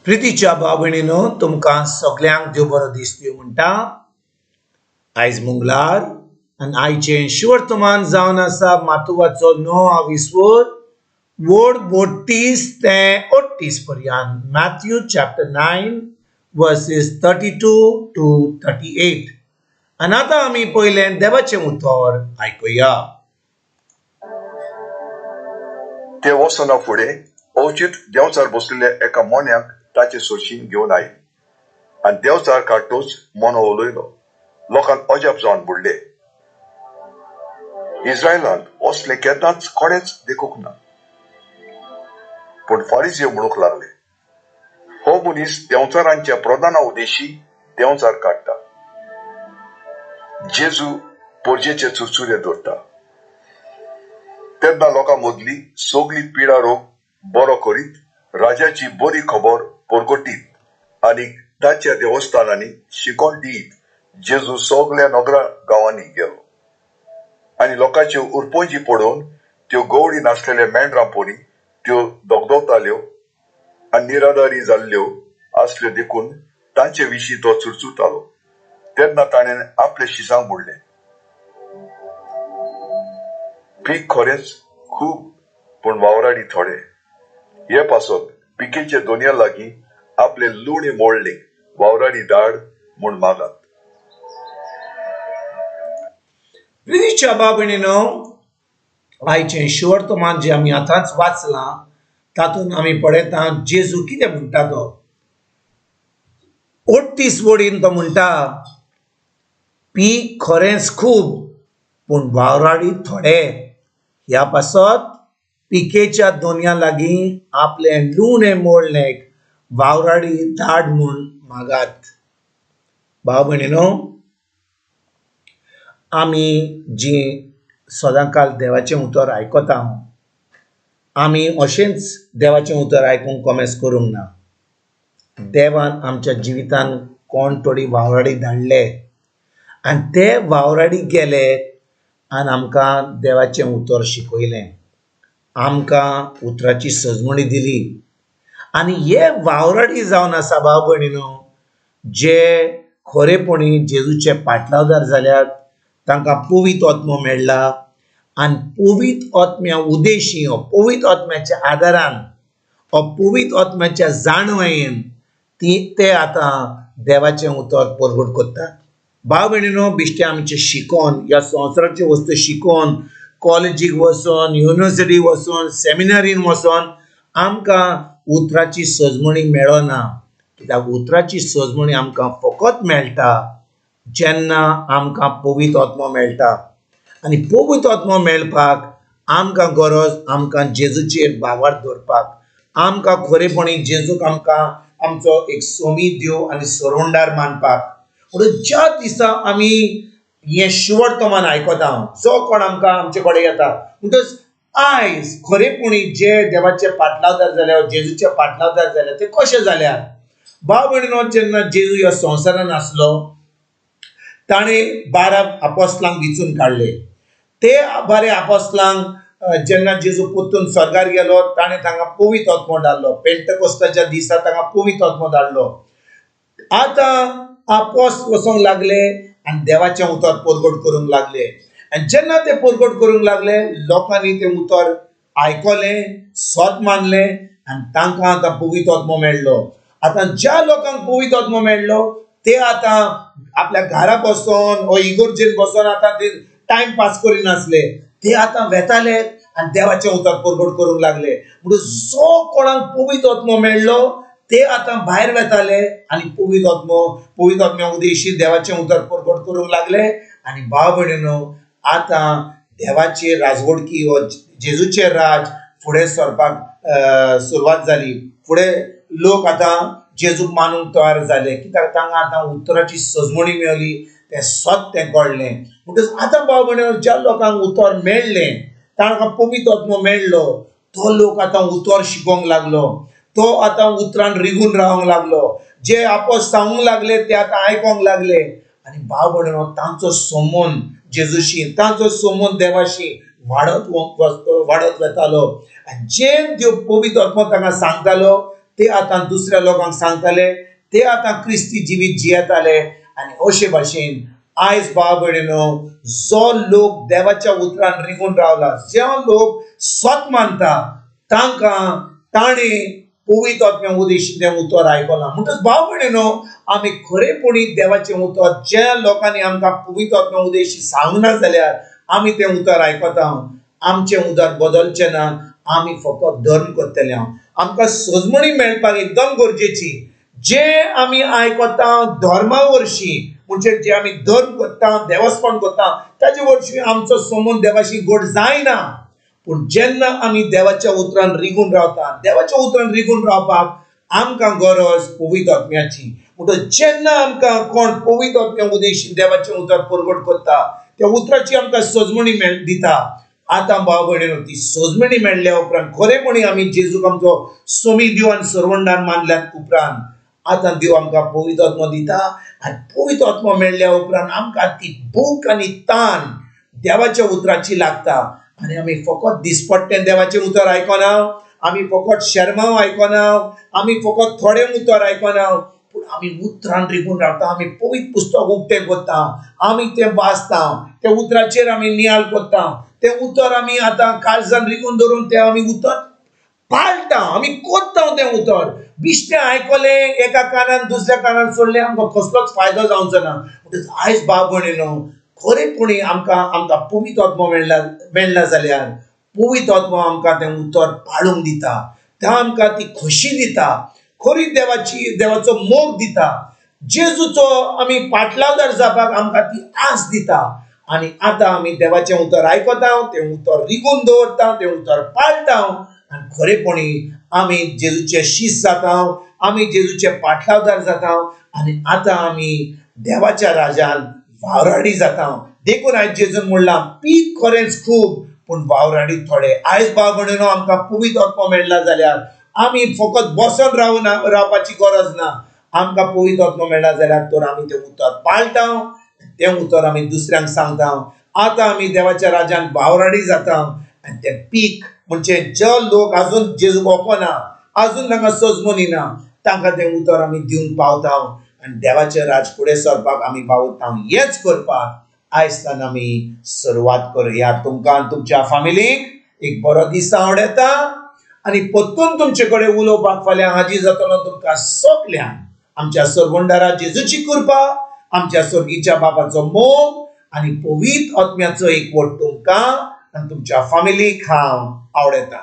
प्रितीच्या भाव भयणीनो, तुमकां सगळ्यांक देव बरो दीस दिवं म्हणटा. आयज मंगळार आनी आयचें शिवर्तमान जावन आसा मातुवाचो 9 वोड 32 ते 38 पर्यंत. Matthew chapter 9 versus 32 to 38. आनी आतां आमी पयलें देवाचें उतर आयकुया. ते वचना फुडें अवचित देंवचार बसलेल्या एका मोन्याक ताचे सोडशीन घेवन आयली आनी देंवचार काडटोच मोनो उलयलो. लोकांक अजाप जावन बुडले. इस्रायलांत असले केन्नाच कोणेच देखूंक ना. पूण फारिझीय म्हणूंक लागले, हो मनीस देंवचारांच्या प्रधाना उदेशी देंवचार काडटा. जेजू पोरजेचे चुरचुरे धरता. तेन्ना लोकां मदली सगळी पिडा रोग बरो करीत राजाची बरी खबर परगटीत आनी ताच्या देवस्थानांनी शिकोण दित जेजू सगळ्या नगरा गांवांनी गेलो. आनी लोकांच्यो उरपोंजी पडोवन त्यो गवडी नासलेल्या मेंढरां पोरी त्यो दोगदोवताल्यो आनी निराधारी जाल्ल्यो आसल्यो देखून तांचे विशीं तो चुरचुरतालो. तेन्ना ताणें आपले शिसांक म्हणलें, पीक खरेंच खूब पूण वावराडी थोडे. हे पासत पिकेचे दोनया लागीं आपले लुणे मोडले वावराडी धाड म्हूण मागात. प्रितीच्या भाव भयणीनो, आयचें शिवर्तमान जें आमी आतांच वाचलां तातूंत आमी पळयता जेजू कितें म्हणटा तो. 38 वडीन तो म्हणटा, पीक खरेंच खूब पूण वावराडी थोडे. ह्या पासत पिकेच्या दोनया लागीं आपले लुणे मोडलेक वावराडी धाड म्हूण मागात. भाव भयणीनो, आमी जी सदांकाल देवाचें उतर आयकता, आमी अशेंच देवाचें उतर आयकूंक कमेस करूंक ना. देवान आमच्या जिवितांत कोण तरी वावराडी धाडले आनी ते वावराडी गेले आनी आमकां देवाचें उतर शिकयलें. आमकां उतराची सजमणी दिली आनी हे वावराडी जावन आसा भाव भयणीनो, जे खरेपणी जेजूचे पाटलावदार जाल्यात, तांकां पवित्र आत्मो मेळ्ळा आनी पवित्र आत्म्या उदेशी, पवित्र आत्म्याच्या आदारान, पवित्र आत्म्याच्या जाणवेन ते आतां देवाचें उतर परगट करतात. भाव भयणीनो, बिश्टे आमचे शिकोन, ह्या संवसाराच्यो वस्तू शिकोन, कॉलेजीक वचोन, युनिवर्सिटीक वचोन, सेमिनारीन वचोन आमकां उतराची सजमणी मेळना. कित्याक उतराची सजमणी आमकां फकत मेळटा जेन्ना आमकां पवित्र आत्मो मेळटा. आनी पवित्र आत्मो मेळपाक आमकां गरज आमकां जेजूचेर बावर दवरपाक. आमकां खरेपणी जेजूक आमकां आमचो एक सोमीत देव आनी सरवंडार मानपाक. म्हणून ज्या दिसा आमी हें शिवर्तमान आयकता, जो कोण आमकां आमचे कडेन येता, म्हणटच आयज खरेपणी जे देवाचे पाटलावदार जाल्या, जेजूचे पाटलावदार जाल्या, ते कशे जाल्यात. भाव भयणीनो, जेन्ना जेजू ह्या संवसारान आसलो, ताणें 12 आपोस्तलांक विचून काडले. ते 12 आपोस्तलांक जेन्ना जेजू पोत्तून स्वर्गार गेलो, ताणें तांकां पवित्र आत्मो धाडलो. पेंटकोस्ताच्या दिसा तांकां पवित्र आत्मो धाडलो. आतां आपोस्त वचोंक लागले आनी देवाचें उतर परगट करूंक लागले. आनी जेन्ना ते परगट करूंक लागले, लोकांनी तें उतर आयकलें, सत मानलें आनी तांकां आतां पवित्र आत्मो मेळ्ळो. आतां ज्या लोकांक पवित्र आत्मो मेळ्ळो ते आतां आपल्या घराक बसोन वा इगर्जेन बसोन आतां ते टायम पास करिनासले. ते आतां वेताले आनी देवाचें उतर परगट करूंक लागले. म्हणून जो कोणाक पवित्र आत्मो मेळ्ळो ते आतां भायर वेताले आनी पवित्र आत्म्या उदेशी देवाचें उतर परगट करूंक लागले. आनी भाव भयणीनो, आतां देवाची राजवडकी व जेजूचें राज फुडें सरपाक सुरवात जाली. फुडें लोक आतां जेजूक मानूंक तयार जाले, कित्याक तांकां आतां उतराची सजमणी मेळ्ळी, तें सत तें कळ्ळें. म्हणटच आतां भाव भयणीनो, ज्या लोकांक उतर मेळ्ळें, तांकां पवित्र आत्मो मेळ्ळो, तो लोक आतां उतर शिकोवंक लागलो. तो आतां उतरान रिगून रावंक लागलो. जे आपोस्त सांगूंक लागले ते आतां आयकोंक लागले. आनी भाव भयणीनो, तांचो संबंद जेजूशी, तांचो संबंद देवाशी वाडत वेतालो. जे देव पवित्र आत्मो तांकां सांगतालो ते आतां दुसऱ्या लोकांक सांगताले, ते आतां क्रिस्ती जिवीत जियेताले आनी अशे भाशेन आयज भाव भयणीनो, जो लोक देवाच्या उतरान रिगून रावला, जे लोक स्वत मानता, तांकां ताणे पवित्र आत्म्या उदेशिल्लें उतर आयकलां. म्हणटच भाव भयणीनो, आमी खरेपणी देवाचें उतर ज्या लोकांनी आमकां पवित्र आत्म्या उदेशी सांगना जाल्यार आमी तें उतर आयकता. आमचें उतर बदलचें ना, आमी फकत धर्म करतले. आमकां सजमणी मेळपाक एकदम गरजेची. जे आमी आयकता धर्मा वरशीं, म्हणजे जे आमी धर्म करता, देवस्पण करता, ताचे वरशीं आमचो संबंद देवाशी गोड जायना. पूण जेन्ना आमी देवाच्या उतरान रिगून रावता, देवाच्या उतरान रिगून रावपाक आमकां गरज पवित्र आत्म्याची. म्हणटच जेन्ना आमकां कोण पवित्र आत्म्या उदेशी देवाचें उतर परगट करता, त्या उतराची आमकां सजमणी दिता. आतां भाव भयणीनो, ती सजमणी मेळ्ळ्या उपरांत खरेपणी आमी जेजूक आमचो सोमी दिवान सर्वंडान मानल्यात उपरांत आतां देव आमकां पवित्र आत्मा दिता. आनी पवित्र आत्मा मेळ्ळ्या उपरांत आमकां ती भूक आनी तान देवाच्या उतराची लागता. आनी आमी फकत दिसपट्टें देवाचें उतर आयकना, आमी फकत शर्माव आयकना, आमी फकत थोडें उतर आयकना, पूण आमी उतरान रिगून रावता. आमी पवित्र पुस्तक उक्तें करता, आमी तें वाचता, त्या उतराचेर आमी नियाळ करता. तें उतर आमी आतां काळजान रिगून धरून तें आमी उतर पाळटा, आमी कोत्ता तें उतर. बिश्टें आयकलें एका कानान दुसऱ्या कानान सोडलें, आमकां कसलोच फायदो जावचो ना. म्हणटच आयज भाव भयणीनो, खरेपणी आमकां पवित्र आत्मा मेळ्ळा जाल्यार पवित्र आत्मा आमकां तें उतर पाळूंक दिता. त्या आमकां ती खोशी दिता, खरी देवाचो मोग दिता. जेजूचो आमी पाटलावदार जावपाक आमकां ती आस दिता. आनी आतां आमी देवाचें उतर आयकता, तें उतर रिगून दवरता, तें उतर पाळटा. आनी खरेपणी आमी जेजूचे शिश्य जाता, आमी जेजूचे पाटलावदार जाता. आनी आतां आमी देवाच्या राजान वावराडी जाता. देखून आयज जेजून म्हणलां, पीक खरेंच खूब पूण वावराडी थोडे. आयज भाव भयणीनो, आमकां पवित्र आत्मा मेळ्ळा जाल्यार आमी फकत बसून रावपाची गरज ना. आमकां पवित्र आत्मा मेळ्ळा जाल्यार तर आमी तें उतर पाळटा, तें उतर आमी दुसऱ्यांक सांगता. आतां आमी देवाच्या राजान वावराडी जाता. आनी तें पीक म्हणजे जे लोक आजून जेजूक वळखना, आजून तांकां सजमनी ना, तांकां तें उतर आमी दिवंक पावता. आनी देवाचें राज फुडें सरपाक आमी पावता. हेंच करपाक आयजसान आमी सुरवात करुया. तुमकां आनी तुमच्या फॅमिलीक एक बरो दीस आवड येता. आनी परतून तुमचे कडेन उलोवपाक फाल्यां हाजीर जातलो तुमकां सगल्यांक आमच्या सर्वंडारा जेजूची कृपा, आमच्या स्वर्गीच्या बापाचो मोग आनी पवित्र आत्म्याचो एकवट तुमकां आनी तुमच्या फॅमिलीक हांव आवडयता.